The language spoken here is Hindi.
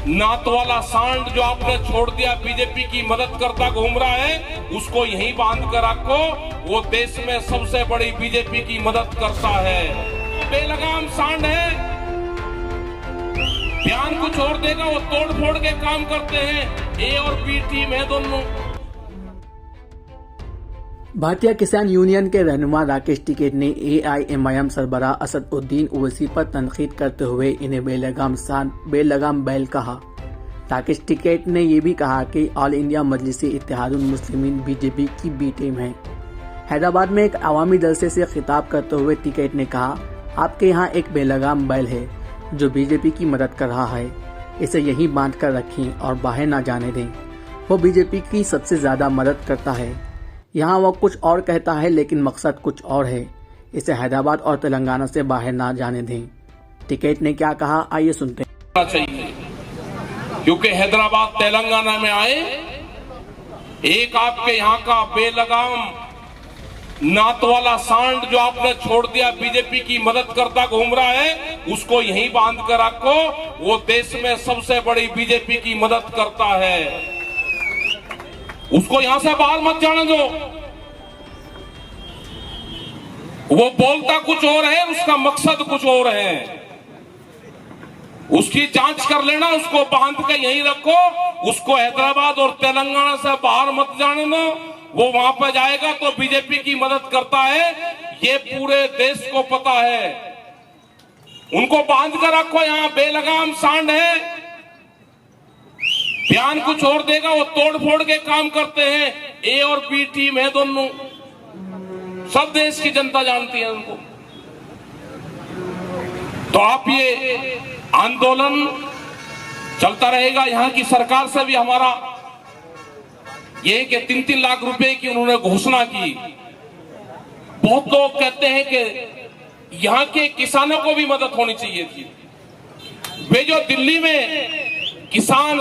नात वाला सांड जो आपने छोड़ दिया, बीजेपी की मदद करता घूम रहा है, उसको यहीं बांध कर रखो। वो देश में सबसे बड़ी बीजेपी की मदद करता है। बेलगाम सांड है, बयान कुछ और देगा, वो तोड़ फोड़ के काम करते हैं। ए और बी टीम है दोनों। भारतीय किसान यूनियन के रहनुमा राकेश टिकैत ने AIMIM सरबराह असदुद्दीन ओवैसी पर तनकीद करते हुए इन्हें बेलगाम बैल कहा। राकेश टिकैत ने ये भी कहा कि ऑल इंडिया मजलिस इत्तेहादुल मुस्लिमीन बीजेपी की बी टीम है। हैदराबाद में एक अवामी जलसे से खिताब करते हुए टिकैत ने कहा, आपके यहाँ एक बेलगाम बैल है जो बीजेपी की मदद कर रहा है, इसे यहीं बांध कर रखें और बाहर ना जाने दें। वो बीजेपी की सबसे ज्यादा मदद करता है। यहाँ वो कुछ और कहता है लेकिन मकसद कुछ और है। इसे हैदराबाद और तेलंगाना से बाहर ना जाने दें। टिकैत ने क्या कहा, आइए सुनते हैं। चाहिए क्योंकि हैदराबाद तेलंगाना में आए, एक आपके यहाँ का बेलगाम नात वाला सांड जो आपने छोड़ दिया, बीजेपी की मदद करता घूम रहा है, उसको यहीं बांध कर रखो। वो देश में सबसे बड़ी बीजेपी की मदद करता है। उसको यहां से बाहर मत जाने दो। वो बोलता कुछ और है, उसका मकसद कुछ और है। उसकी जांच कर लेना, उसको बांध के यहीं रखो। उसको हैदराबाद और तेलंगाना से बाहर मत जाने दो। वो वहां पर जाएगा तो बीजेपी की मदद करता है, ये पूरे देश को पता है। उनको बांध कर रखो। यहां बेलगाम सांड है, बयान कुछ और देगा, वो तोड़ फोड़ के काम करते हैं। ए और बी टीम है दोनों। सब देश की जनता जानती है उनको। तो आप ये आंदोलन चलता रहेगा। यहाँ की सरकार से भी हमारा ये कि 3-3 लाख रुपए की उन्होंने घोषणा की। बहुत लोग कहते हैं कि यहाँ के किसानों को भी मदद होनी चाहिए थी। वे जो दिल्ली में किसान